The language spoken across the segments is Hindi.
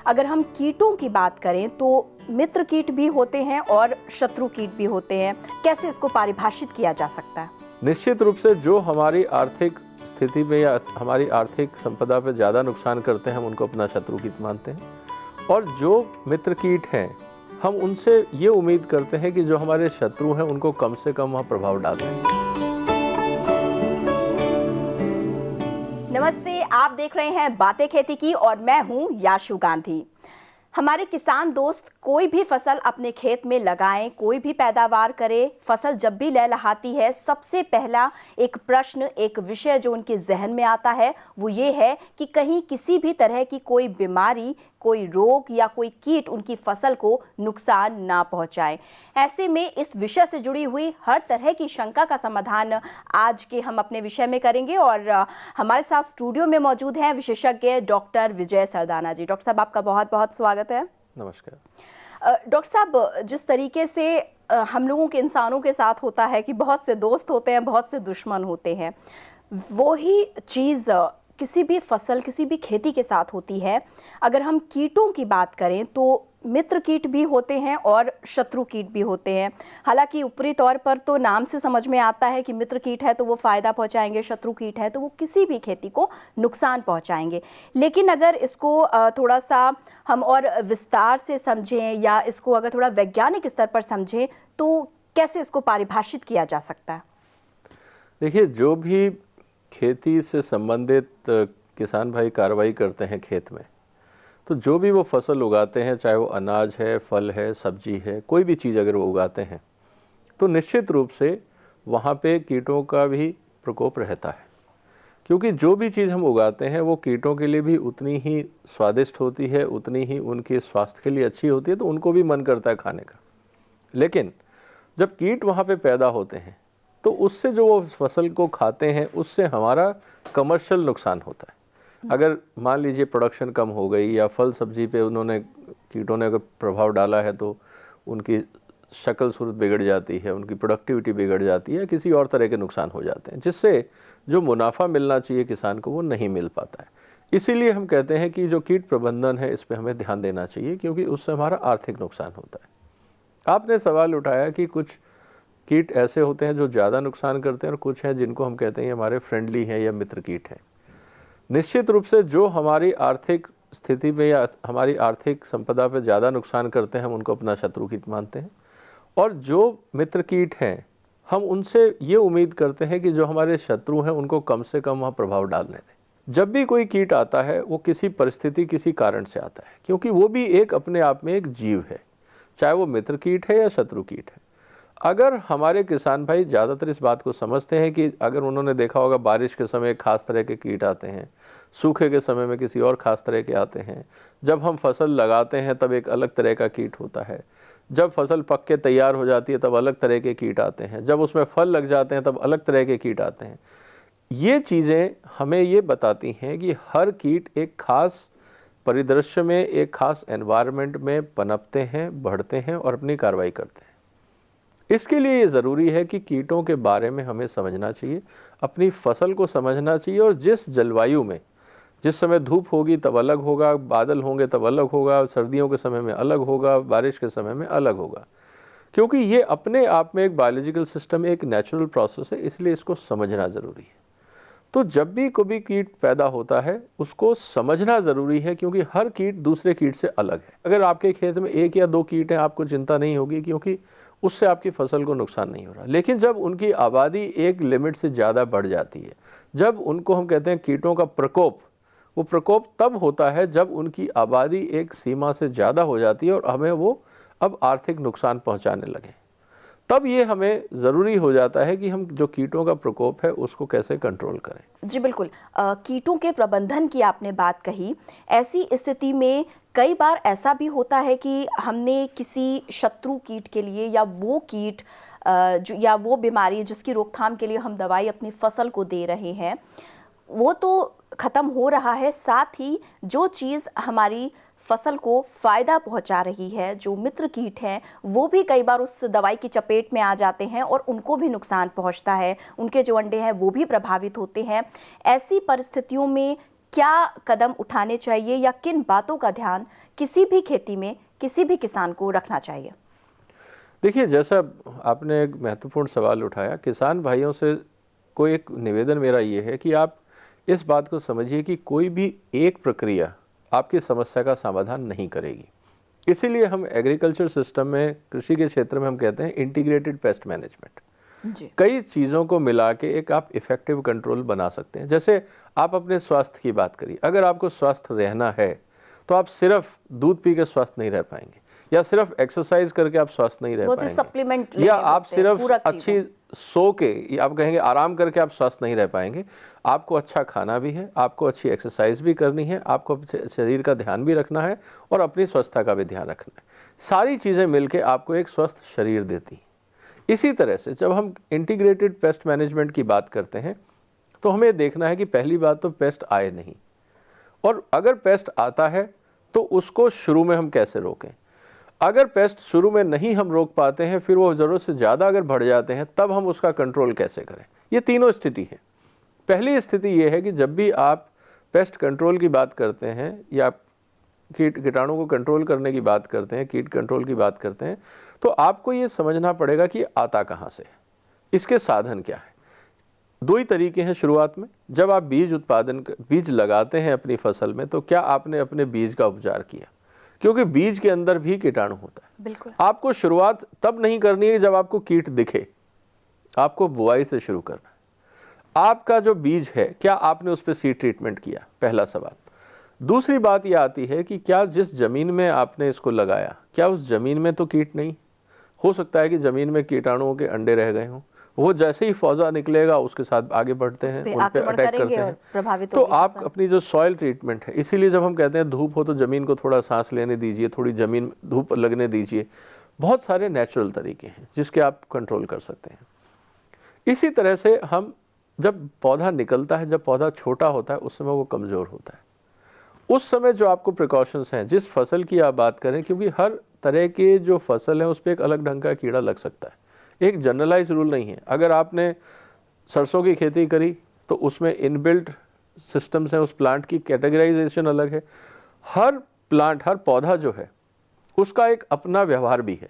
अगर हम कीटों की बात करें तो मित्र कीट भी होते हैं और शत्रु कीट भी होते हैं। कैसे इसको परिभाषित किया जा सकता है? निश्चित रूप से जो हमारी आर्थिक स्थिति में या हमारी आर्थिक संपदा पे ज़्यादा नुकसान करते हैं हम उनको अपना शत्रु कीट मानते हैं। और जो मित्र कीट हैं हम उनसे ये उम्मीद करते हैं कि जो हमारे शत्रु हैं उनको कम से कम वह प्रभाव डालें। नमस्ते, आप देख रहे हैं बातें खेती की और मैं हूं याशु गांधी। हमारे किसान दोस्त कोई भी फसल अपने खेत में लगाएं, कोई भी पैदावार करें, फसल जब भी लहलहाती है सबसे पहला एक प्रश्न, एक विषय जो उनके जहन में आता है वो ये है कि कहीं किसी भी तरह की कोई बीमारी, कोई रोग या कोई कीट उनकी फसल को नुकसान ना पहुंचाए। ऐसे में इस विषय से जुड़ी हुई हर तरह की शंका का समाधान आज के हम अपने विषय में करेंगे और हमारे साथ स्टूडियो में मौजूद हैं विशेषज्ञ डॉक्टर विजय सरदाना जी। डॉक्टर साहब, आपका बहुत बहुत स्वागत है। नमस्कार। डॉक्टर साहब, जिस तरीके से हम लोगों के इंसानों के साथ होता है कि बहुत से दोस्त होते हैं, बहुत से दुश्मन होते हैं, वही चीज़ किसी भी फसल, किसी भी खेती के साथ होती है। अगर हम कीटों की बात करें तो मित्र कीट भी होते हैं और शत्रु कीट भी होते हैं। हालांकि ऊपरी तौर पर तो नाम से समझ में आता है कि मित्र कीट है तो वो फ़ायदा पहुंचाएंगे, शत्रु कीट है तो वो किसी भी खेती को नुकसान पहुंचाएंगे। लेकिन अगर इसको थोड़ा सा हम और विस्तार से समझें या इसको अगर थोड़ा वैज्ञानिक स्तर पर समझें तो कैसे इसको परिभाषित किया जा सकता है? देखिए, जो भी खेती से संबंधित किसान भाई कार्रवाई करते हैं खेत में, तो जो भी वो फसल उगाते हैं, चाहे वो अनाज है, फल है, सब्जी है, कोई भी चीज़ अगर वो उगाते हैं तो निश्चित रूप से वहाँ पे कीटों का भी प्रकोप रहता है। क्योंकि जो भी चीज़ हम उगाते हैं वो कीटों के लिए भी उतनी ही स्वादिष्ट होती है, उतनी ही उनके स्वास्थ्य के लिए अच्छी होती है, तो उनको भी मन करता है खाने का। लेकिन जब कीट वहाँ पे पैदा होते हैं तो उससे जो वो फसल को खाते हैं उससे हमारा कमर्शियल नुकसान होता है। अगर मान लीजिए प्रोडक्शन कम हो गई या फल सब्जी पे उन्होंने कीटों ने अगर प्रभाव डाला है तो उनकी शक्ल सूरत बिगड़ जाती है, उनकी प्रोडक्टिविटी बिगड़ जाती है, किसी और तरह के नुकसान हो जाते हैं जिससे जो मुनाफा मिलना चाहिए किसान को वो नहीं मिल पाता है। इसीलिए हम कहते हैं कि जो कीट प्रबंधन है इस पर हमें ध्यान देना चाहिए, क्योंकि उससे हमारा आर्थिक नुकसान होता है। आपने सवाल उठाया कि कुछ कीट ऐसे होते हैं जो ज़्यादा नुकसान करते हैं और कुछ हैं जिनको हम कहते हैं हमारे फ्रेंडली हैं या मित्र कीट हैं। निश्चित रूप से जो हमारी आर्थिक स्थिति में या हमारी आर्थिक संपदा पे ज़्यादा नुकसान करते हैं हम उनको अपना शत्रु कीट मानते हैं। और जो मित्र कीट हैं हम उनसे ये उम्मीद करते हैं कि जो हमारे शत्रु हैं उनको कम से कम वहाँ प्रभाव डालने दें। जब भी कोई कीट आता है वो किसी परिस्थिति, किसी कारण से आता है, क्योंकि वो भी एक अपने आप में एक जीव है, चाहे वो मित्र कीट है या शत्रु कीट है। अगर हमारे किसान भाई ज़्यादातर इस बात को समझते हैं कि अगर उन्होंने देखा होगा बारिश के समय खास तरह के कीट आते हैं, सूखे के समय में किसी और खास तरह के आते हैं, जब हम फसल लगाते हैं तब एक अलग तरह का कीट होता है, जब फसल पक के तैयार हो जाती है तब अलग तरह के कीट आते हैं, जब उसमें फल लग जाते हैं तब अलग तरह के कीट आते हैं। ये चीज़ें हमें ये बताती हैं कि हर कीट एक खास परिदृश्य में, एक खास एनवायरनमेंट में पनपते हैं, बढ़ते हैं और अपनी कार्रवाई करते हैं। इसके लिए ये ज़रूरी है कि कीटों के बारे में हमें समझना चाहिए, अपनी फसल को समझना चाहिए, और जिस जलवायु में जिस समय धूप होगी तब अलग होगा, बादल होंगे तब अलग होगा, सर्दियों के समय में अलग होगा, बारिश के समय में अलग होगा, क्योंकि ये अपने आप में एक बायोलॉजिकल सिस्टम, एक नेचुरल प्रोसेस है, इसलिए इसको समझना ज़रूरी है। तो जब भी कोई कीट पैदा होता है उसको समझना ज़रूरी है, क्योंकि हर कीट दूसरे कीट से अलग है। अगर आपके खेत में 1 या 2 कीट हैं आपको चिंता नहीं होगी, क्योंकि उससे आपकी फसल को नुकसान नहीं हो रहा। लेकिन जब उनकी आबादी एक लिमिट से ज़्यादा बढ़ जाती है, जब उनको हम कहते हैं कीटों का प्रकोप, वो प्रकोप तब होता है जब उनकी आबादी एक सीमा से ज़्यादा हो जाती है और हमें वो अब आर्थिक नुकसान पहुंचाने लगे। तब ये हमें ज़रूरी हो जाता है कि हम जो कीटों का प्रकोप है उसको कैसे कंट्रोल करें। जी बिल्कुल, कीटों के प्रबंधन की आपने बात कही। ऐसी स्थिति में कई बार ऐसा भी होता है कि हमने किसी शत्रु कीट के लिए या वो कीट या वो बीमारी जिसकी रोकथाम के लिए हम दवाई अपनी फसल को दे रहे हैं वो तो ख़त्म हो रहा है, साथ ही जो चीज़ हमारी फसल को फ़ायदा पहुंचा रही है, जो मित्र कीट हैं, वो भी कई बार उस दवाई की चपेट में आ जाते हैं और उनको भी नुकसान पहुंचता है, उनके जो अंडे हैं वो भी प्रभावित होते हैं। ऐसी परिस्थितियों में क्या कदम उठाने चाहिए या किन बातों का ध्यान किसी भी खेती में किसी भी किसान को रखना चाहिए? देखिए, जैसा आपने एक महत्वपूर्ण सवाल उठाया, किसान भाइयों से कोई एक निवेदन मेरा ये है कि आप इस बात को समझिए कि कोई भी एक प्रक्रिया आपकी समस्या का समाधान नहीं करेगी। इसीलिए हम एग्रीकल्चर सिस्टम में, कृषि के क्षेत्र में हम कहते हैं इंटीग्रेटेड पेस्ट मैनेजमेंट। जी। कई चीज़ों को मिला के एक आप इफेक्टिव कंट्रोल बना सकते हैं। जैसे आप अपने स्वास्थ्य की बात करिए, अगर आपको स्वस्थ रहना है तो आप सिर्फ दूध पी के स्वस्थ नहीं रह पाएंगे, या सिर्फ एक्सरसाइज करके आप स्वस्थ नहीं रह पाएंगे, सप्लीमेंट या आप सिर्फ अच्छी सो के, या आप कहेंगे आराम करके आप स्वस्थ नहीं रह पाएंगे। आपको अच्छा खाना भी है, आपको अच्छी एक्सरसाइज भी करनी है, आपको अपने शरीर का ध्यान भी रखना है और अपनी स्वस्थता का भी ध्यान रखना है। सारी चीज़ें मिलके आपको एक स्वस्थ शरीर देती हैं। इसी तरह से जब हम इंटीग्रेटेड पेस्ट मैनेजमेंट की बात करते हैं तो हमें देखना है कि पहली बात तो पेस्ट आए नहीं, और अगर पेस्ट आता है तो उसको शुरू में हम कैसे रोकें। अगर पेस्ट शुरू में नहीं हम रोक पाते हैं, फिर वो ज़रूरत से ज़्यादा अगर बढ़ जाते हैं, तब हम उसका कंट्रोल कैसे करें। ये तीनों स्थिति है। पहली स्थिति ये है कि जब भी आप पेस्ट कंट्रोल की बात करते हैं या कीटाणु को कंट्रोल करने की बात करते हैं, कीट कंट्रोल की बात करते हैं, तो आपको ये समझना पड़ेगा कि आता कहाँ से है, इसके साधन क्या है। दो ही तरीके हैं शुरुआत में। जब आप बीज लगाते हैं अपनी फसल में, तो क्या आपने अपने बीज का उपचार किया, क्योंकि बीज के अंदर भी कीटाणु होता है। बिल्कुल। आपको शुरुआत तब नहीं करनी है जब आपको कीट दिखे, आपको बुआई से शुरू करना है। आपका जो बीज है, क्या आपने उस पर सीड ट्रीटमेंट किया, पहला सवाल। दूसरी बात यह आती है कि क्या जिस जमीन में आपने इसको लगाया, क्या उस जमीन में तो कीट नहीं। हो सकता है कि जमीन में कीटाणुओं के अंडे रह गए हों, वो जैसे ही पौधा निकलेगा उसके साथ आगे बढ़ते हैं, उन पे अटैक करते हैं। तो आप अपनी जो सॉइल ट्रीटमेंट है, इसीलिए जब हम कहते हैं धूप हो तो जमीन को थोड़ा सांस लेने दीजिए, थोड़ी जमीन धूप लगने दीजिए। बहुत सारे नेचुरल तरीके हैं जिसके आप कंट्रोल कर सकते हैं। इसी तरह से हम जब पौधा निकलता है, जब पौधा छोटा होता है, उस समय वो कमज़ोर होता है। उस समय जो आपको प्रिकॉशंस हैं, जिस फसल की आप बात करें, क्योंकि हर तरह के जो फसल है उस पर एक अलग ढंग का कीड़ा लग सकता है, एक जनरलाइज रूल नहीं है। अगर आपने सरसों की खेती करी तो उसमें इनबिल्ट सिस्टम्स हैं, उस प्लांट की कैटेगराइजेशन अलग है। हर प्लांट, हर पौधा जो है उसका एक अपना व्यवहार भी है।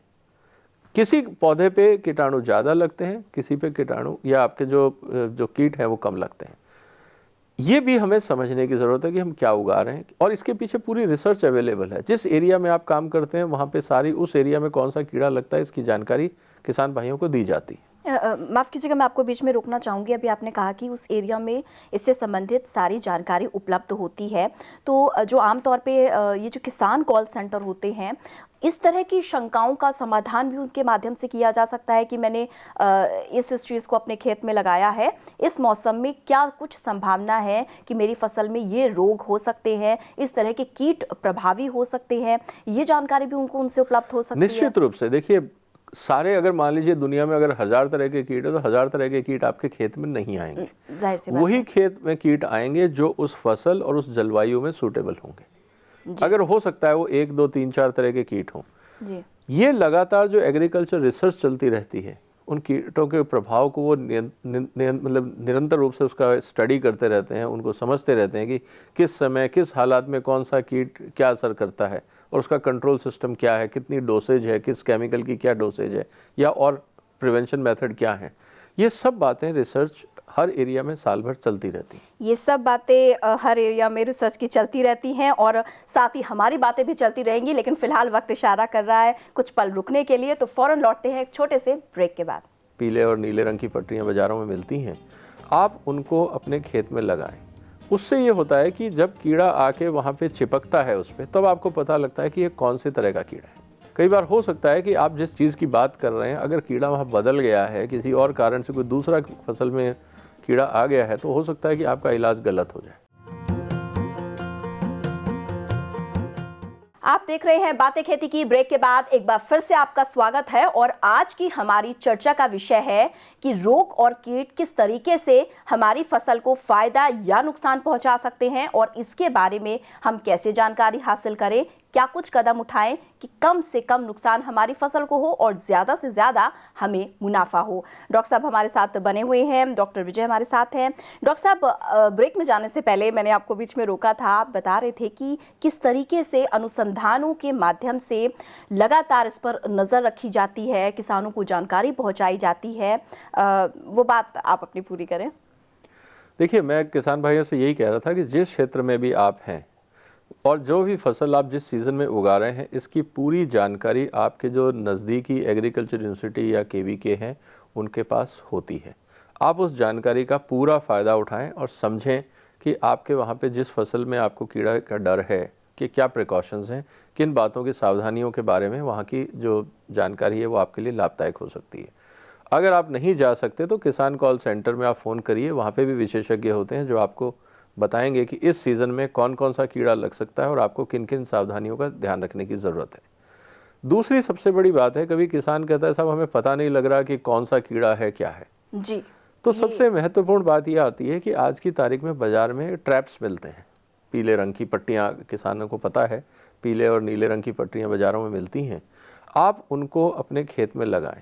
किसी पौधे पे कीटाणु ज़्यादा लगते हैं, किसी पे कीटाणु या आपके जो कीट हैं वो कम लगते हैं। ये भी हमें समझने की ज़रूरत है कि हम क्या उगा रहे हैं, और इसके पीछे पूरी रिसर्च अवेलेबल है। जिस एरिया में आप काम करते हैं वहाँ पे सारी उस एरिया में कौन सा कीड़ा लगता है, इसकी जानकारी किसान भाइयों को दी जाती है। माफ़ कीजिएगा, मैं आपको बीच में रोकना चाहूँगी। अभी आपने कहा कि उस एरिया में इससे संबंधित सारी जानकारी उपलब्ध होती है, तो जो आमतौर पे ये जो किसान कॉल सेंटर होते हैं, इस तरह की शंकाओं का समाधान भी उनके माध्यम से किया जा सकता है कि मैंने इस चीज़ को अपने खेत में लगाया है, इस मौसम में क्या कुछ संभावना है कि मेरी फसल में ये रोग हो सकते हैं, इस तरह के कीट प्रभावी हो सकते हैं, ये जानकारी भी उनसे उपलब्ध हो सकती है? निश्चित रूप से। देखिए, सारे, अगर मान लीजिए दुनिया में अगर 1000 तरह के कीट है तो 1000 तरह के कीट आपके खेत में नहीं आएंगे। जाहिर सी बात वही है। खेत में कीट आएंगे जो उस फसल और उस जलवायु में सूटेबल होंगे। अगर हो सकता है वो 1, 2, 3, 4 तरह के कीट हों। जी। ये लगातार जो एग्रीकल्चर रिसर्च चलती रहती है, उन कीटों के प्रभाव को वो मतलब निरंतर रूप से उसका स्टडी करते रहते हैं, उनको समझते रहते हैं कि किस समय किस हालात में कौन सा कीट क्या असर करता है और उसका कंट्रोल सिस्टम क्या है, कितनी डोसेज है, किस केमिकल की क्या डोसेज है, या और प्रिवेंशन मेथड क्या है। ये सब बातें रिसर्च हर एरिया में साल भर चलती रहती हैं। ये सब बातें हर एरिया में रिसर्च की चलती रहती हैं और साथ ही हमारी बातें भी चलती रहेंगी, लेकिन फिलहाल वक्त इशारा कर रहा है कुछ पल रुकने के लिए, तो फौरन लौटते हैं एक छोटे से ब्रेक के बाद। पीले और नीले रंग की पटरियाँ बाज़ारों में मिलती हैं, आप उनको अपने खेत में लगाएं। उससे ये होता है कि जब कीड़ा आके वहाँ पे चिपकता है उस पर, तब आपको पता लगता है कि ये कौन से तरह का कीड़ा है। कई बार हो सकता है कि आप जिस चीज़ की बात कर रहे हैं, अगर कीड़ा वहाँ बदल गया है, किसी और कारण से कोई दूसरा फसल में कीड़ा आ गया है, तो हो सकता है कि आपका इलाज गलत हो जाए। आप देख रहे हैं बातें खेती की। ब्रेक के बाद एक बार फिर से आपका स्वागत है और आज की हमारी चर्चा का विषय है कि रोग और कीट किस तरीके से हमारी फसल को फायदा या नुकसान पहुंचा सकते हैं और इसके बारे में हम कैसे जानकारी हासिल करें, क्या कुछ कदम उठाएं कि कम से कम नुकसान हमारी फसल को हो और ज़्यादा से ज़्यादा हमें मुनाफा हो। डॉक्टर साहब हमारे साथ बने हुए हैं, डॉक्टर विजय हमारे साथ हैं। डॉक्टर साहब, ब्रेक में जाने से पहले मैंने आपको बीच में रोका था, आप बता रहे थे कि किस तरीके से अनुसंधानों के माध्यम से लगातार इस पर नज़र रखी जाती है, किसानों को जानकारी पहुँचाई जाती है। वो बात आप अपनी पूरी करें। देखिए, मैं किसान भाइयों से यही कह रहा था कि जिस क्षेत्र में भी आप हैं और जो भी फसल आप जिस सीज़न में उगा रहे हैं, इसकी पूरी जानकारी आपके जो नज़दीकी एग्रीकल्चर यूनिवर्सिटी या केवीके हैं उनके पास होती है। आप उस जानकारी का पूरा फ़ायदा उठाएं और समझें कि आपके वहाँ पे जिस फसल में आपको कीड़ा का डर है कि क्या प्रिकॉशंस हैं, किन बातों की सावधानियों के बारे में वहाँ की जो जानकारी है वो आपके लिए लाभदायक हो सकती है। अगर आप नहीं जा सकते तो किसान कॉल सेंटर में आप फ़ोन करिए, वहाँ पे भी विशेषज्ञ होते हैं जो आपको बताएंगे कि इस सीज़न में कौन कौन सा कीड़ा लग सकता है और आपको किन किन सावधानियों का ध्यान रखने की ज़रूरत है। दूसरी सबसे बड़ी बात है, कभी किसान कहता है साहब हमें पता नहीं लग रहा कि कौन सा कीड़ा है क्या है। जी। तो सबसे महत्वपूर्ण बात यह आती है कि आज की तारीख में बाज़ार में ट्रैप्स मिलते हैं, पीले रंग की पट्टियाँ, किसानों को पता है पीले और नीले रंग की पट्टियाँ बाज़ारों में मिलती हैं। आप उनको अपने खेत में लगाएं।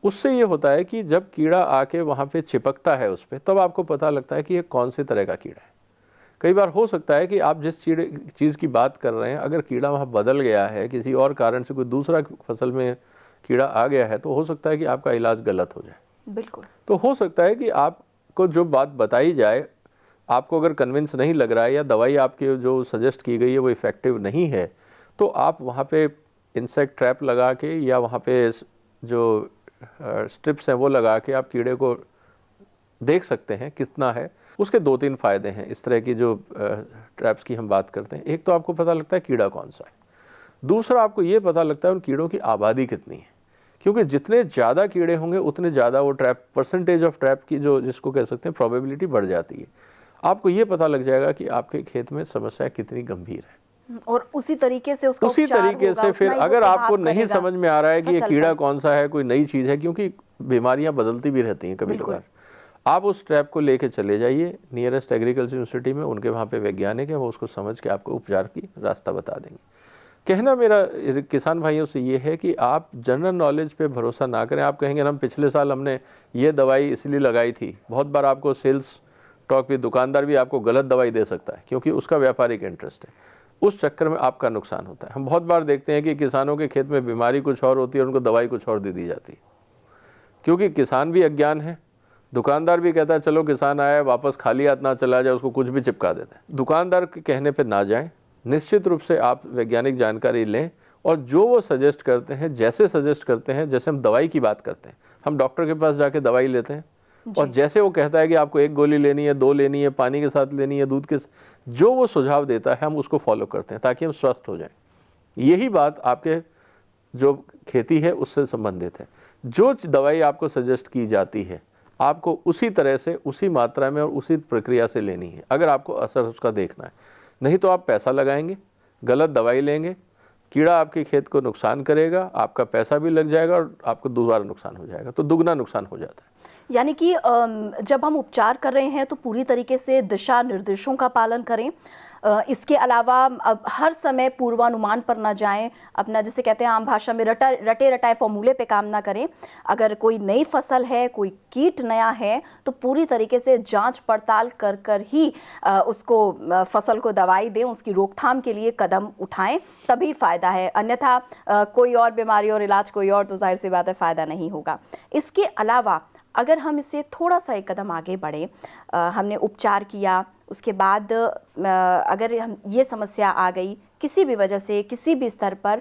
उससे ये होता है कि जब कीड़ा आके वहाँ पे चिपकता है उस पर, तब आपको पता लगता है कि ये कौन से तरह का कीड़ा है। कई बार हो सकता है कि आप जिस चीज़ की बात कर रहे हैं, अगर कीड़ा वहाँ बदल गया है, किसी और कारण से कोई दूसरा फसल में कीड़ा आ गया है, तो हो सकता है कि आपका इलाज गलत हो जाए। बिल्कुल। तो हो सकता है कि आपको जो बात बताई जाए, आपको अगर कन्विंस नहीं लग रहा है या दवाई आपकी जो सजेस्ट की गई है वो इफ़ेक्टिव नहीं है, तो आप वहाँ पे इंसेक्ट ट्रैप लगा के या वहाँ पे जो स्ट्रिप्स हैं वो लगा के आप कीड़े को देख सकते हैं कितना है। उसके 2-3 फ़ायदे हैं इस तरह की जो ट्रैप्स की हम बात करते हैं। एक तो आपको पता लगता है कीड़ा कौन सा है, दूसरा आपको ये पता लगता है उन कीड़ों की आबादी कितनी है, क्योंकि जितने ज़्यादा कीड़े होंगे उतने ज़्यादा वो ट्रैप, परसेंटेज ऑफ ट्रैप की जो जिसको कह सकते हैं प्रोबेबिलिटी बढ़ जाती है। आपको ये पता लग जाएगा कि आपके खेत में समस्या कितनी गंभीर है और उसी तरीके से उसका उसी उपचार तरीके होगा, से उतना फिर ही वो अगर आपको प्रभाव नहीं करेगा समझ में आ रहा है कि ये फसल कीड़ा पर। कौन सा है, कोई नई चीज़ है, क्योंकि बीमारियां बदलती भी रहती हैं कभी बिल्कुल। कभार, आप उस ट्रैप को लेके चले जाइए नियरेस्ट एग्रीकल्चर यूनिवर्सिटी में, उनके वहाँ पे वैज्ञानिक है, वो उसको समझ के आपको उपचार की रास्ता बता देंगे। कहना मेरा किसान भाइयों से ये है कि आप जनरल नॉलेज पे भरोसा ना करें। आप कहेंगे ना पिछले साल हमने ये दवाई इसलिए लगाई थी, बहुत बार आपको सेल्स टॉक भी, दुकानदार भी आपको गलत दवाई दे सकता है क्योंकि उसका व्यापारिक इंटरेस्ट है, उस चक्कर में आपका नुकसान होता है। हम बहुत बार देखते हैं कि किसानों के खेत में बीमारी कुछ और होती है और उनको दवाई कुछ और दे दी जाती है, क्योंकि किसान भी अज्ञान है, दुकानदार भी कहता है चलो किसान आया वापस खाली हाथ ना चला जाए, उसको कुछ भी चिपका देता है। दुकानदार के कहने पर ना जाएं, निश्चित रूप से आप वैज्ञानिक जानकारी लें और जो वो सजेस्ट करते हैं, जैसे सजेस्ट करते हैं, जैसे हम दवाई की बात करते हैं, हम डॉक्टर के पास जाके दवाई लेते हैं और जैसे वो कहता है कि आपको 1 गोली लेनी है, 2 लेनी है, पानी के साथ लेनी है, दूध के, जो वो सुझाव देता है हम उसको फॉलो करते हैं ताकि हम स्वस्थ हो जाएं। यही बात आपके जो खेती है उससे संबंधित है। जो दवाई आपको सजेस्ट की जाती है आपको उसी तरह से, उसी मात्रा में और उसी प्रक्रिया से लेनी है अगर आपको असर उसका देखना है। नहीं तो आप पैसा लगाएंगे, गलत दवाई लेंगे, कीड़ा आपके खेत को नुकसान करेगा, आपका पैसा भी लग जाएगा और आपको दोबारा नुकसान हो जाएगा, तो दुगना नुकसान हो जाता है। यानी कि जब हम उपचार कर रहे हैं तो पूरी तरीके से दिशा निर्देशों का पालन करें। इसके अलावा अब हर समय पूर्वानुमान पर ना जाएं, अपना जिसे कहते हैं आम भाषा में रटे रटाए फॉर्मूले पे काम ना करें। अगर कोई नई फसल है, कोई कीट नया है, तो पूरी तरीके से जांच पड़ताल कर कर ही उसको फसल को दवाई दें, उसकी रोकथाम के लिए कदम उठाएं, तभी फ़ायदा है। अन्यथा कोई और बीमारी और इलाज कोई और, तो जाहिर सी बात है फ़ायदा नहीं होगा। इसके अलावा अगर हम इससे थोड़ा सा एक कदम आगे बढ़े, हमने उपचार किया, उसके बाद अगर हम ये समस्या आ गई, किसी भी वजह से किसी भी स्तर पर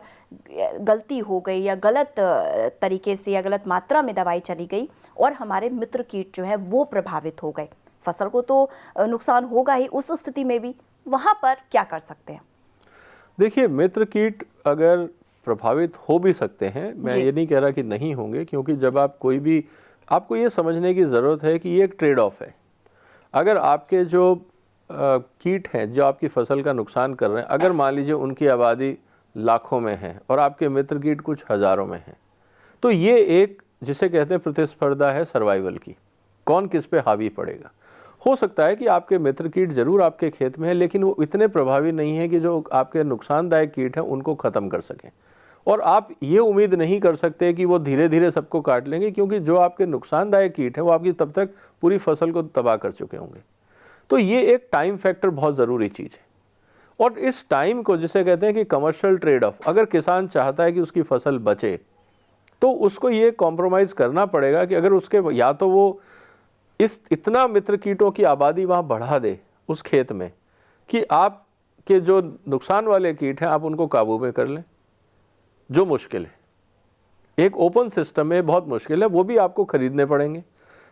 गलती हो गई या गलत तरीके से या गलत मात्रा में दवाई चली गई और हमारे मित्र कीट जो है वो प्रभावित हो गए, फसल को तो नुकसान होगा ही। उस स्थिति में भी वहाँ पर क्या कर सकते हैं? देखिए, मित्र कीट अगर प्रभावित हो भी सकते हैं, मैं ये नहीं कह रहा कि नहीं होंगे, क्योंकि जब आप कोई भी, आपको ये समझने की ज़रूरत है कि ये एक ट्रेड ऑफ है। अगर आपके जो कीट हैं जो आपकी फसल का नुकसान कर रहे हैं, अगर मान लीजिए उनकी आबादी लाखों में है और आपके मित्र कीट कुछ हज़ारों में हैं, तो ये एक जिसे कहते हैं प्रतिस्पर्धा है सर्वाइवल की, कौन किस पे हावी पड़ेगा। हो सकता है कि आपके मित्र कीट जरूर आपके खेत में है, लेकिन वो इतने प्रभावी नहीं है कि जो आपके नुकसानदायक कीट हैं उनको ख़त्म कर सकें। और आप ये उम्मीद नहीं कर सकते कि वो धीरे धीरे सबको काट लेंगे, क्योंकि जो आपके नुकसानदायक कीट हैं वो आपकी तब तक पूरी फसल को तबाह कर चुके होंगे। तो ये एक टाइम फैक्टर बहुत ज़रूरी चीज़ है। और इस टाइम को, जिसे कहते हैं कि कमर्शियल ट्रेड ऑफ, अगर किसान चाहता है कि उसकी फसल बचे तो उसको ये कॉम्प्रोमाइज़ करना पड़ेगा कि अगर उसके, या तो वो इतना मित्र कीटों की आबादी वहाँ बढ़ा दे उस खेत में कि आपके जो नुकसान वाले कीट हैं आप उनको काबू में कर लें, जो मुश्किल है। एक ओपन सिस्टम में बहुत मुश्किल है, वो भी आपको खरीदने पड़ेंगे।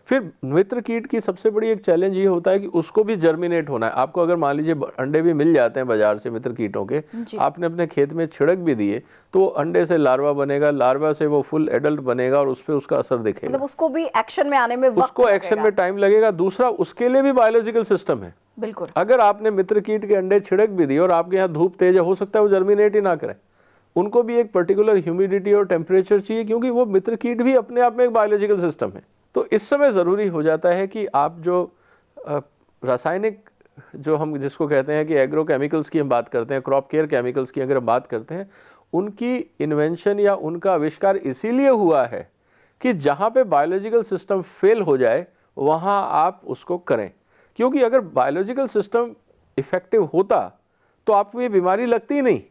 फिर मित्र कीट की सबसे बड़ी एक चैलेंज ये होता है कि उसको भी जर्मिनेट होना है। आपको अगर मान लीजिए अंडे भी मिल जाते हैं बाजार से मित्र कीटों के, आपने अपने खेत में छिड़क भी दिए, तो वो अंडे से लार्वा बनेगा, लार्वा से वो फुल एडल्ट बनेगा और उस पर उसका असर दिखेगा। मतलब उसको भी एक्शन में आने में वक्त उसको एक्शन में टाइम लगेगा। दूसरा, उसके लिए भी बायोलॉजिकल सिस्टम है। बिल्कुल। अगर आपने मित्र कीट के अंडे छिड़क भी दिए और आपके यहाँ धूप तेज है, हो सकता है वो जर्मिनेट ही ना करें। उनको भी एक पर्टिकुलर ह्यूमिडिटी और टेम्परेचर चाहिए, क्योंकि वो मित्र कीट भी अपने आप में एक बायोलॉजिकल सिस्टम है। तो इस समय ज़रूरी हो जाता है कि आप जो रासायनिक, जो हम जिसको कहते हैं कि एग्रो केमिकल्स की हम बात करते हैं, क्रॉप केयर केमिकल्स की अगर हम बात करते हैं, उनकी इन्वेंशन या उनका आविष्कार इसीलिए हुआ है कि जहाँ पे बायोलॉजिकल सिस्टम फेल हो जाए वहाँ आप उसको करें। क्योंकि अगर बायोलॉजिकल सिस्टम इफेक्टिव होता तो आपको ये बीमारी लगती ही नहीं,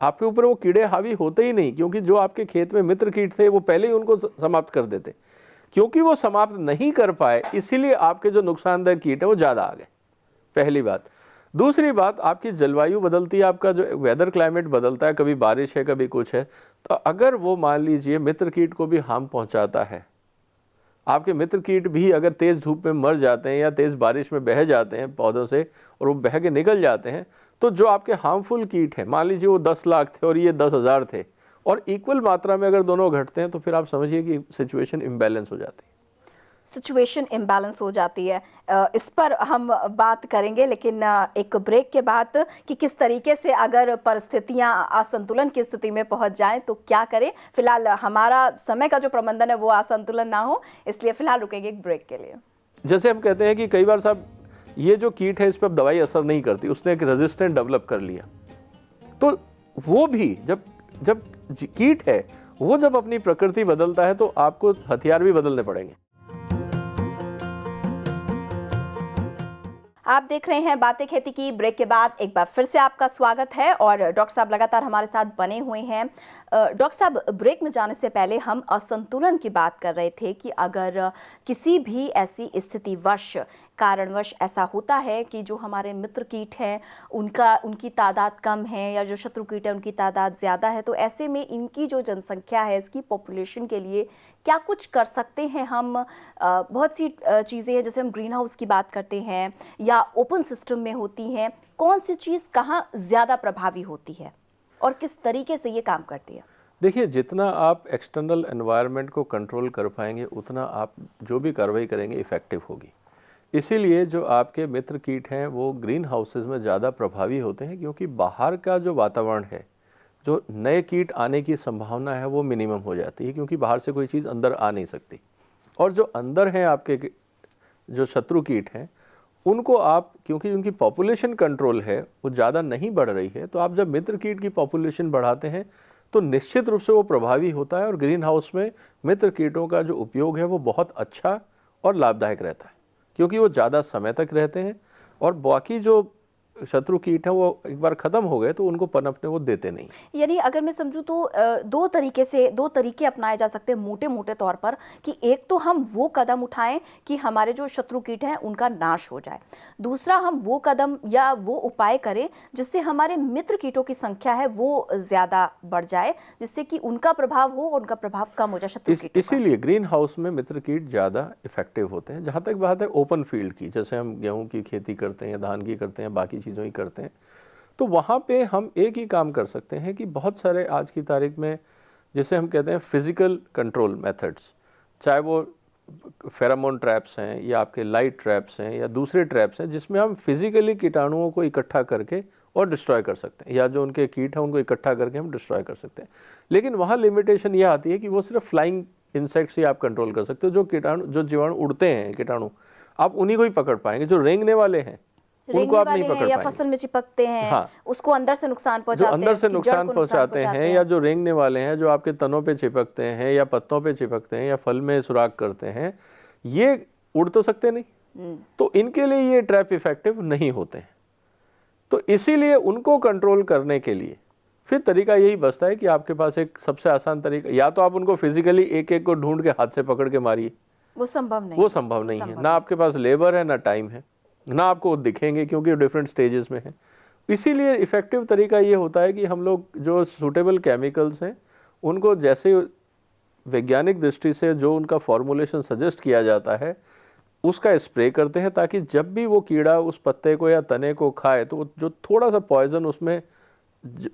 आपके ऊपर वो कीड़े हावी होते ही नहीं, क्योंकि जो आपके खेत में मित्र कीट थे वो पहले ही उनको समाप्त कर देते। क्योंकि वो समाप्त नहीं कर पाए, इसीलिए आपके जो नुकसानदायक कीट है वो ज़्यादा आ गए, पहली बात। दूसरी बात, आपकी जलवायु बदलती है, आपका जो वेदर क्लाइमेट बदलता है, कभी बारिश है कभी कुछ है, तो अगर वो मान लीजिए मित्र कीट को भी हार्म पहुंचाता है, आपके मित्र कीट भी अगर तेज़ धूप में मर जाते हैं या तेज़ बारिश में बह जाते हैं पौधों से और वो बह के निकल जाते हैं, तो जो आपके हार्मफुल कीट हैं, मान लीजिए वो 10 लाख थे और ये 10,000 थे, और इक्वल मात्रा में अगर दोनों घटते हैं, तो फिर आप समझिए कि सिचुएशन इम्बैलेंस हो जाती है। सिचुएशन इम्बैलेंस हो जाती है। इस पर हम बात करेंगे, लेकिन एक ब्रेक के बाद कि किस तरीके से अगर परिस्थितियां असंतुलन की स्थिति में पहुंच जाएं तो क्या करें। फिलहाल हमारा समय का जो प्रबंधन है वो असंतुलन ना हो, इसलिए फिलहाल रुकेंगे एक ब्रेक के लिए। जैसे हम कहते हैं कि कई बार साहब ये जो कीट है इस पर दवाई असर नहीं करती, उसने एक रेजिस्टेंट डेवलप कर लिया, तो वो भी जब कीट है वो जब अपनी प्रकृति बदलता है तो आपको हथियार भी बदलने पड़ेंगे। आप देख रहे हैं बातें खेती की। ब्रेक के बाद एक बार फिर से आपका स्वागत है और डॉक्टर साहब लगातार हमारे साथ बने हुए हैं। डॉक्टर साहब, ब्रेक में जाने से पहले हम असंतुलन की बात कर रहे थे कि अगर किसी भी ऐसी स्थितिवश कारणवश ऐसा होता है कि जो हमारे मित्र कीट हैं उनकी तादाद कम है या जो शत्रु कीट है उनकी तादाद ज़्यादा है, तो ऐसे में इनकी जो जनसंख्या है, इसकी पॉपुलेशन के लिए क्या कुछ कर सकते हैं हम? बहुत सी चीज़ें हैं, जैसे हम ग्रीन हाउस की बात करते हैं या ओपन सिस्टम में होती हैं, कौन सी चीज़ कहाँ ज़्यादा प्रभावी होती है और किस तरीके से ये काम करती है? देखिए, जितना आप एक्सटर्नल एनवायरनमेंट को कंट्रोल कर पाएंगे उतना आप जो भी कार्रवाई करेंगे इफ़ेक्टिव होगी। इसीलिए जो आपके मित्र कीट हैं वो ग्रीन हाउसेज में ज़्यादा प्रभावी होते हैं, क्योंकि बाहर का जो वातावरण है, जो नए कीट आने की संभावना है वो मिनिमम हो जाती है, क्योंकि बाहर से कोई चीज़ अंदर आ नहीं सकती। और जो अंदर हैं आपके जो शत्रु कीट हैं उनको आप, क्योंकि उनकी पॉपुलेशन कंट्रोल है, वो ज़्यादा नहीं बढ़ रही है, तो आप जब मित्र कीट की पॉपुलेशन बढ़ाते हैं तो निश्चित रूप से वो प्रभावी होता है। और ग्रीन हाउस में मित्र कीटों का जो उपयोग है वो बहुत अच्छा और लाभदायक रहता है, क्योंकि वो ज़्यादा समय तक रहते हैं और बाकी जो शत्रु कीट हैं वो एक बार ख़त्म हो गए तो उनको पनपने वो देते नहीं। यानी अगर मैं समझूं तो दो तरीके अपनाए जा सकते हैं मोटे मोटे तौर पर, कि एक तो हम वो कदम उठाएं कि हमारे जो शत्रु कीट हैं उनका नाश हो जाए, दूसरा हम वो कदम या वो उपाय करें जिससे हमारे मित्र कीटों की संख्या है वो ज़्यादा बढ़ जाए, जिससे कि उनका प्रभाव हो और उनका प्रभाव कम हो जाए शत्रु कीटों का। इसीलिए ग्रीन हाउस में मित्र कीट ज़्यादा इफेक्टिव होते हैं। जहाँ तक बात है ओपन फील्ड की, जैसे हम गेहूँ की खेती करते हैं, धान की करते हैं, बाकी चीज़ों ही करते हैं, तो वहाँ पे हम एक ही काम कर सकते हैं कि बहुत सारे आज की तारीख में जैसे हम कहते हैं फिजिकल कंट्रोल मेथड्स, चाहे वो फेरामोन ट्रैप्स हैं या आपके लाइट ट्रैप्स हैं या दूसरे ट्रैप्स हैं, जिसमें हम फिजिकली कीटाणुओं को इकट्ठा करके और डिस्ट्रॉय कर सकते हैं, या जो उनके कीट हैं उनको इकट्ठा करके हम डिस्ट्रॉय कर सकते हैं। लेकिन वहाँ लिमिटेशन ये आती है कि वो सिर्फ फ्लाइंग इंसेक्ट्स ही आप कंट्रोल कर सकते हो। जो कीटाणु, जो जीवाणु उड़ते हैं कीटाणु, आप उन्हीं को ही पकड़ पाएंगे। जो रेंगने वाले हैं उनको आप नहीं पकड़ या पाएंगे। फसल में चिपकते हैं, हाँ, उसको अंदर से नुकसान जो पहुंचाते अंदर हैं, से उसकी जड़ नुकसान को पहुंचाते हैं, या जो रेंगने वाले हैं, जो आपके तनों पे चिपकते हैं या पत्तों पे चिपकते हैं या फल में सुराख करते हैं, ये उड़ तो सकते नहीं, तो इनके लिए ये ट्रैप इफेक्टिव नहीं होते हैं। तो इसीलिए उनको कंट्रोल करने के लिए फिर तरीका यही बचता है कि आपके पास एक सबसे आसान तरीका, या तो आप उनको फिजिकली एक एक को ढूंढ के हाथ से पकड़ के मारिए, वो संभव नहीं, वो संभव नहीं है। ना आपके पास लेबर है, ना टाइम है, ना आपको दिखेंगे क्योंकि डिफरेंट स्टेजेस में है। इसीलिए इफेक्टिव तरीका ये होता है कि हम लोग जो सूटेबल केमिकल्स हैं उनको जैसे वैज्ञानिक दृष्टि से जो उनका फॉर्मुलेशन सजेस्ट किया जाता है उसका स्प्रे करते हैं, ताकि जब भी वो कीड़ा उस पत्ते को या तने को खाए तो जो थोड़ा सा पॉइजन उसमें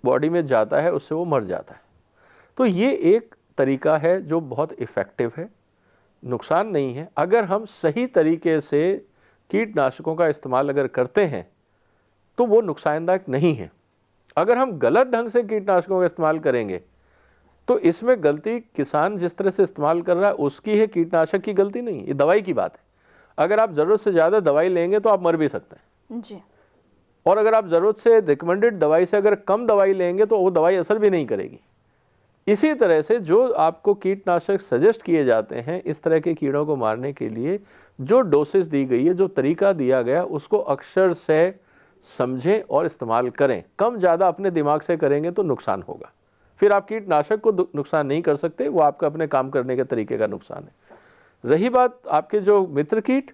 बॉडी में जाता है उससे वो मर जाता है। तो ये एक तरीका है जो बहुत इफ़ेक्टिव है, नुकसान नहीं है। अगर हम सही तरीके से कीटनाशकों का इस्तेमाल अगर करते हैं तो वो नुकसानदायक नहीं है। अगर हम गलत ढंग से कीटनाशकों का इस्तेमाल करेंगे तो इसमें गलती किसान जिस तरह से इस्तेमाल कर रहा है उसकी है, कीटनाशक की गलती नहीं, ये दवाई की बात है। अगर आप ज़रूरत से ज़्यादा दवाई लेंगे तो आप मर भी सकते हैं जी, और अगर आप ज़रूरत से रिकमेंडेड दवाई से अगर कम दवाई लेंगे तो वो दवाई असर भी नहीं करेगी। इसी तरह से जो आपको कीटनाशक सजेस्ट किए जाते हैं इस तरह के कीड़ों को मारने के लिए, जो डोसेज दी गई है, जो तरीका दिया गया, उसको अक्षर से समझें और इस्तेमाल करें। कम ज़्यादा अपने दिमाग से करेंगे तो नुकसान होगा, फिर आप कीटनाशक को नुकसान नहीं कर सकते, वो आपका अपने काम करने के तरीके का नुकसान है। रही बात आपके जो मित्र कीट,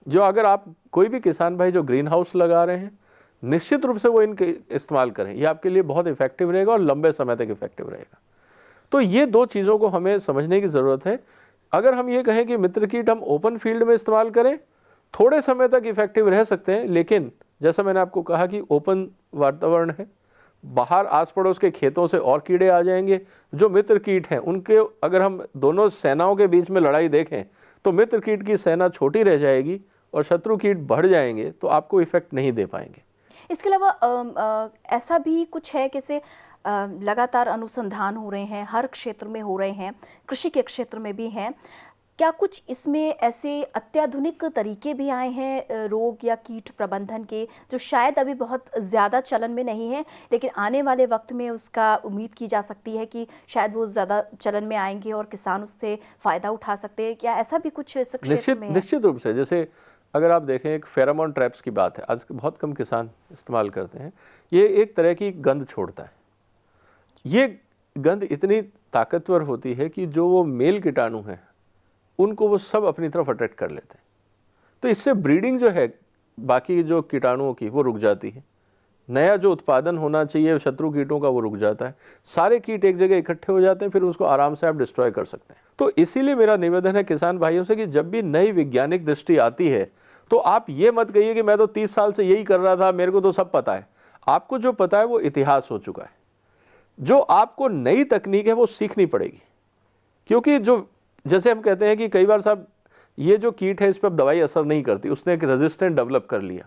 जो अगर आप कोई भी किसान भाई जो ग्रीन हाउस लगा रहे हैं, निश्चित रूप से वो इनके इस्तेमाल करें, ये आपके लिए बहुत इफेक्टिव रहेगा और लंबे समय तक इफेक्टिव रहेगा। तो ये दो चीज़ों को हमें समझने की ज़रूरत है। अगर हम ये कहें कि मित्र कीट हम ओपन फील्ड में इस्तेमाल करें, थोड़े समय तक इफेक्टिव रह सकते हैं, लेकिन जैसा मैंने आपको कहा कि ओपन वातावरण है, बाहर आस पड़ोस के खेतों से और कीड़े आ जाएंगे। जो मित्र कीट हैं उनके अगर हम दोनों सेनाओं के बीच में लड़ाई देखें तो मित्र कीट की सेना छोटी रह जाएगी और शत्रु कीट बढ़ जाएंगे, तो आपको इफेक्ट नहीं दे पाएंगे। इसके अलावा ऐसा भी कुछ है कि से लगातार अनुसंधान हो रहे हैं, हर क्षेत्र में हो रहे हैं, कृषि के क्षेत्र में भी हैं, क्या कुछ इसमें ऐसे अत्याधुनिक तरीके भी आए हैं रोग या कीट प्रबंधन के, जो शायद अभी बहुत ज़्यादा चलन में नहीं है, लेकिन आने वाले वक्त में उसका उम्मीद की जा सकती है कि शायद वो ज़्यादा चलन में आएंगे और किसान उससे फ़ायदा उठा सकते हैं? क्या ऐसा भी कुछ इस क्षेत्र में है? निश्चित रूप से। जैसे अगर आप देखें, एक फेरोमोन ट्रैप्स की बात है, आज बहुत कम किसान इस्तेमाल करते हैं। ये एक तरह की गंध छोड़ता है। ये गंध इतनी ताकतवर होती है कि जो वो मेल कीटाणु हैं उनको वो सब अपनी तरफ अट्रैक्ट कर लेते हैं। तो इससे ब्रीडिंग जो है बाकी जो कीटाणुओं की वो रुक जाती है, नया जो उत्पादन होना चाहिए शत्रु कीटों का वो रुक जाता है, सारे कीट एक जगह इकट्ठे हो जाते हैं, फिर उसको आराम से आप डिस्ट्रॉय कर सकते हैं। तो इसीलिए मेरा निवेदन है किसान भाइयों से कि जब भी नई वैज्ञानिक दृष्टि आती है तो आप ये मत कहिए कि मैं तो 30 साल से यही कर रहा था, मेरे को तो सब पता है। आपको जो पता है वो इतिहास हो चुका है। जो आपको नई तकनीक है वो सीखनी पड़ेगी, क्योंकि जो जैसे हम कहते हैं कि कई बार साहब ये जो कीट है इस पर दवाई असर नहीं करती, उसने एक रेजिस्टेंट डेवलप कर लिया,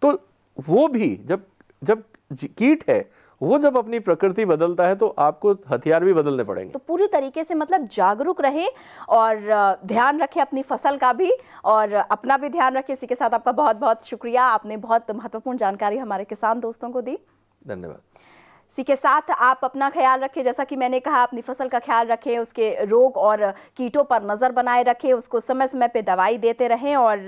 तो वो भी जब कीट है वो जब अपनी प्रकृति बदलता है तो आपको हथियार भी बदलने पड़ेंगे। तो पूरी तरीके से मतलब जागरूक रहें और ध्यान रखें अपनी फसल का भी और अपना भी ध्यान रखें। इसी के साथ आपका बहुत बहुत शुक्रिया, आपने बहुत महत्वपूर्ण जानकारी हमारे किसान दोस्तों को दी। धन्यवाद। इसी के साथ आप अपना ख्याल रखें, जैसा कि मैंने कहा अपनी फसल का ख्याल रखें, उसके रोग और कीटों पर नज़र बनाए रखें, उसको समय समय पे दवाई देते रहें और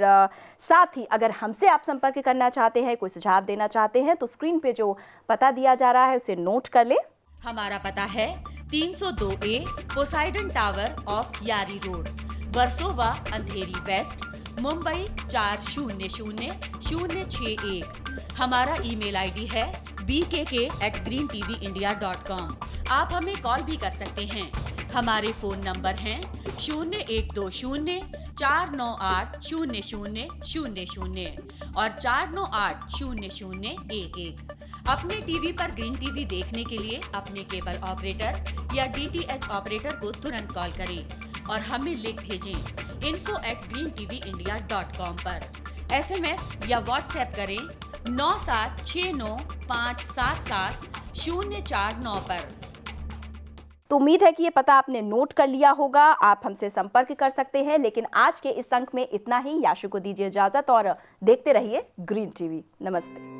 साथ ही अगर हमसे आप संपर्क करना चाहते हैं, कोई सुझाव देना चाहते हैं तो स्क्रीन पे जो पता दिया जा रहा है उसे नोट कर लें। हमारा पता है 302A पोसाइडन टावर ऑफ यारी रोड, वर्सोवा अंधेरी वेस्ट, मुंबई 400061। हमारा ईमेल आईडी है bkk@greentvindia.com। आप हमें कॉल भी कर सकते हैं। हमारे फोन नंबर हैं 0120-498-0000 और 498-0011। अपने टीवी पर ग्रीन टीवी देखने के लिए अपने केबल ऑपरेटर या DTH ऑपरेटर को तुरंत कॉल करें और हमें लिंक भेजें info@greentvindia.com पर। SMS या WhatsApp करें 9769577049 पर। तो उम्मीद है कि ये पता आपने नोट कर लिया होगा। आप हमसे संपर्क कर सकते हैं, लेकिन आज के इस अंक में इतना ही। याशु को दीजिए इजाजत और देखते रहिए ग्रीन टीवी। नमस्ते।